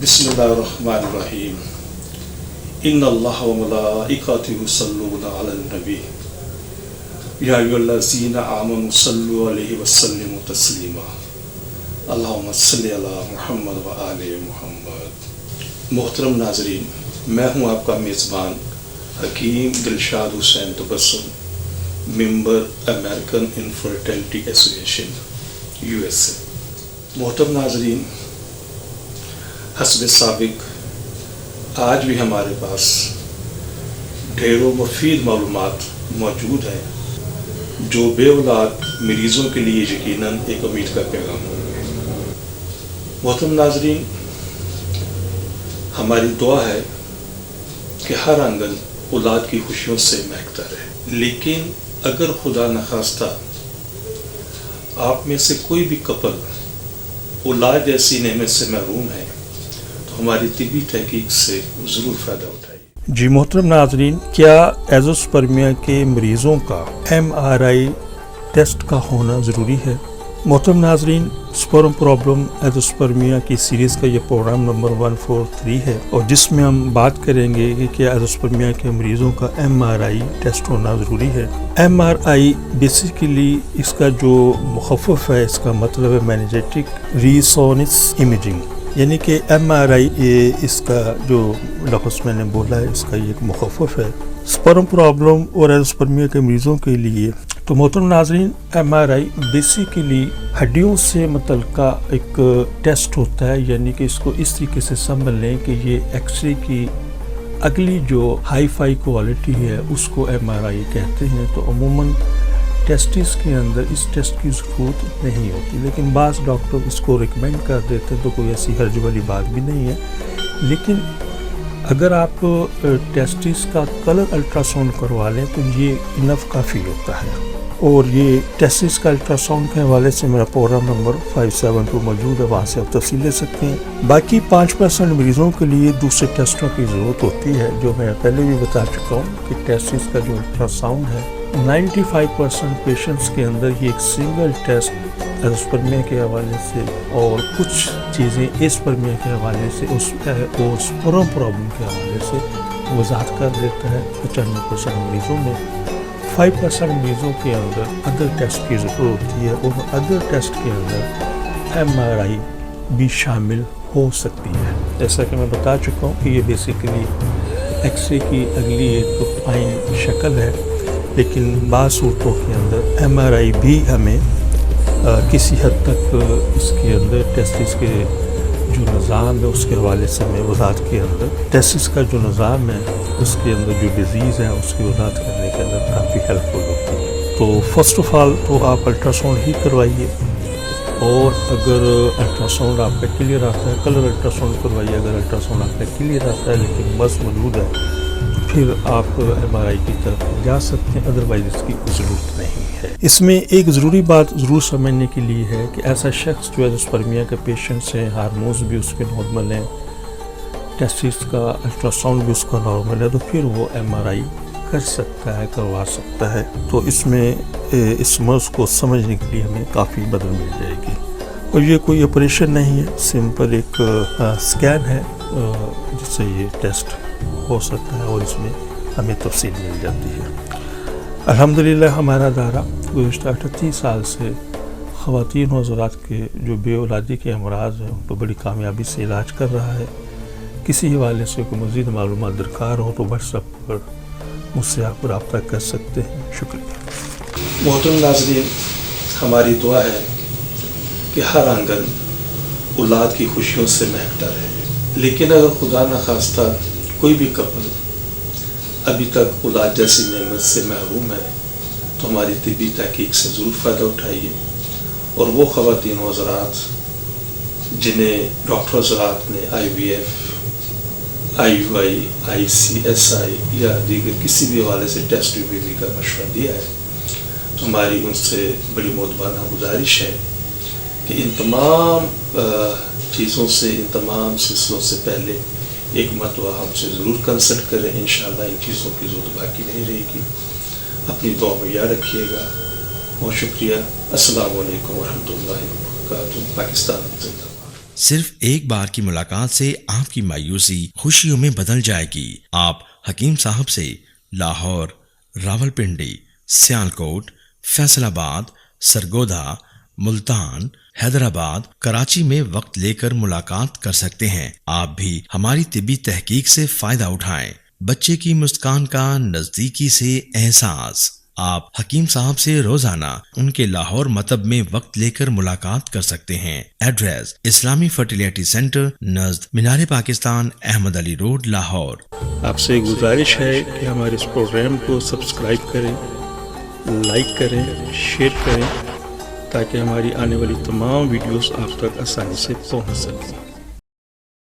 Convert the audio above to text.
बिस्मिल्लाहिर्रहमानिर्रहीम। इन्नल्लाह व मलाइकतहु युसल्लूना अलन नबी या अय्युहल्लज़ीना आमनु सल्लु अलैहि व सल्लिमु तस्लीमा। अल्लाहुम्मा सल्लि अला मुहम्मद व आले मुहम्मद। मोहतरम नाज़रीन, मैं हूँ आपका मेज़बान Hakim Dilshad Hussain Tabassum, member American infertility association USA। मोहतरम नाज़रीन, हस्ब साबिक आज भी हमारे पास ढेरों मुफीद मालूमात मौजूद हैं जो बेऔलाद मरीज़ों के लिए यकीनन एक उम्मीद का पैगाम होंगे। मोहतरम नाज़रीन, हमारी दुआ है कि हर आंगन औलाद की खुशियों से महकता रहे, लेकिन अगर खुदा न खास्ता आप में से कोई भी कपल औलाद जैसी नेमत से महरूम है तो हमारी तिबी तहकीक से ज़रूर फ़ायदा उठाइए। जी मोहतरम नाज़रीन, क्या एज़ोस्पर्मिया के मरीज़ों का MRI टेस्ट का होना ज़रूरी है? मोहतरम नाज़रीन, स्पर्म प्रॉब्लम एज़ोस्पर्मिया की सीरीज़ का ये प्रोग्राम नंबर 143 है और जिसमें हम बात करेंगे कि क्या एज़ोस्पर्मिया के मरीज़ों का MRI टेस्ट होना ज़रूरी है। MRI बेसिकली इसका जो मुख़फ़्फ़फ़ है, इसका मतलब है मैग्नेटिक रेजोनेंस इमेजिंग, यानी कि MRI इसका जो लफ्ज़ मैंने बोला है इसका ये एक मुख़फ़्फ़फ़ है स्पर्म प्रॉब्लम और एज़ोस्पर्मिया के मरीज़ों के लिए। तो मोहतरम नाज़रीन, MRI बेसिकली हड्डियों से मुतल्लिका एक टेस्ट होता है, यानी कि इसको इस तरीके से समझ लें कि ये एक्सरे की अगली जो हाई फाई क्वालिटी है उसको MRI कहते हैं। तो अमूमन टेस्टिस के अंदर इस टेस्ट की ज़रूरत नहीं होती, लेकिन बाज़ डॉक्टर इसको रिकमेंड कर देते हैं, तो कोई ऐसी हर्ज वाली बात भी नहीं है। लेकिन अगर आप टेस्टिस का कलर अल्ट्रासाउंड करवा लें तो ये इनफ काफ़ी होता है। और ये टेस्टिस का अल्ट्रासाउंड के हवाले से मेरा प्रोग्राम नंबर 572 मौजूद है, वहाँ से आप तफसील ले सकते हैं। बाकी 5% मरीज़ों के लिए दूसरे टेस्टों की ज़रूरत होती है, जो मैं पहले भी बता चुका हूँ कि टेस्टिस का जो अल्ट्रासाउंड है 95% पेशेंट्स के अंदर ये एक सिंगल टेस्ट एज़ोस्पर्मिया के हवाले से और कुछ चीज़ें एस्पर्मिया के हवाले से और स्पर्म प्रॉब्लम के हवाले से वजाहत कर देता है। 95% मरीज़ों में 5% मरीज़ों के अंदर अदर टेस्ट की ज़रूरत होती है और अदर टेस्ट के अंदर MRI भी शामिल हो सकती है। जैसा कि मैं बता चुका हूँ कि ये बेसिकली एक्सरे की अगली एक फाइन शक्ल है, लेकिन बाज़ सूरतों के अंदर MRI भी हमें किसी हद तक इसके अंदर टेस्टिस के जो निज़ाम है उसके हवाले से मैं वजाहत के अंदर टेस्टिस का जो निज़ाम है उसके अंदर जो डिज़ीज़ है उसकी वजाहत करने के अंदर काफ़ी हेल्पफुल होती है। तो फर्स्ट ऑफ़ ऑल तो आप अल्ट्रासाउंड ही करवाइए, और अगर अल्ट्रासाउंड आपका क्लियर आता है कलर अल्ट्रासाउंड करवाइए। अगर अल्ट्रासाउंड आपका क्लियर आता है लेकिन बस मौजूद है तो फिर आप MRI की तरफ जा सकते हैं, अदरवाइज़ इसकी कोई ज़रूरत नहीं है। इसमें एक ज़रूरी बात ज़रूर समझने के लिए है कि ऐसा शख्स जो एज़ोस्पर्मिया के पेशेंट्स हैं, हार्मोन्स भी उसके नॉर्मल हैं, टेस्टिस का अल्ट्रासाउंड भी उसका नॉर्मल है, तो फिर वो MRI कर सकता है, करवा सकता है। तो इसमें इस मर्ज़ को समझने के लिए हमें काफ़ी मदद मिल जाएगी। और ये कोई ऑपरेशन नहीं है, सिंपल एक स्कैन है जिससे ये टेस्ट हो सकता है और इसमें हमें तफसील मिल जाती है। अल्हम्दुलिल्लाह हमारा दायरा गुज़श्ता 38 साल से ख़वातीन और हज़रात के जो बेऔलादी के अमराज़ हैं उन पर बड़ी कामयाबी से इलाज कर रहा है। किसी हवाले से कोई मज़ीद मालूमात दरकार हो तो व्हाट्सएप पर मुझसे आप रब्ता कर सकते हैं। शुक्रिया। मोहतरम नाज़रीन, हमारी दुआ है कि हर आंगन औलाद की खुशियों से महकता रहे, लेकिन अगर खुदा न खास्ता कोई भी कपल अभी तक औलाद जैसी नेमत से महरूम है तो हमारी तिब्बी तहकीक से ज़रूर फ़ायदा उठाइए। और वो ख़वातीन व हज़रात जिन्हें डॉक्टर हज़रात ने IVF, IUI, ICSI या दीगर किसी भी हवाले से टेस्ट बेबी का मशवरा दिया है, तो हमारी उनसे बड़ी मोहब्बाना गुजारिश है कि इन तमाम चीज़ों से, इन तमाम सिलसिलों से पहले एक मरतबा हमसे ज़रूर कंसल्ट करें। इंशाअल्लाह इन चीज़ों की ज़रूरत बाकी नहीं रहेगी। अपनी दुआ में याद रखिएगा। बहुत शुक्रिया। अस्सलामु अलैकुम व रहमतुल्लाहि व बरकातुहू। पाकिस्तान जिंदाबाद। صرف ایک بار کی ملاقات سے آپ کی مایوسی خوشیوں میں بدل جائے گی۔ آپ حکیم صاحب سے لاہور، راولپنڈی، سیالکوٹ، فیصل آباد، سرگودا، ملتان، حیدرآباد، کراچی میں وقت لے کر ملاقات کر سکتے ہیں۔ آپ بھی ہماری طبی تحقیق سے فائدہ اٹھائیں۔ بچے کی مسکان کا نزدیکی سے احساس۔ آپ حکیم صاحب سے روزانہ ان کے لاہور مطب میں وقت لے کر ملاقات کر سکتے ہیں۔ ایڈریس اسلامی فرٹیلیٹی سینٹر نزد مینار پاکستان، احمد علی روڈ، لاہور۔ آپ سے گزارش ہے کہ ہمارے اس پروگرام کو سبسکرائب کریں، لائک کریں، شیئر کریں، تاکہ ہماری آنے والی تمام ویڈیوز آپ تک آسانی سے پہنچ سکیں۔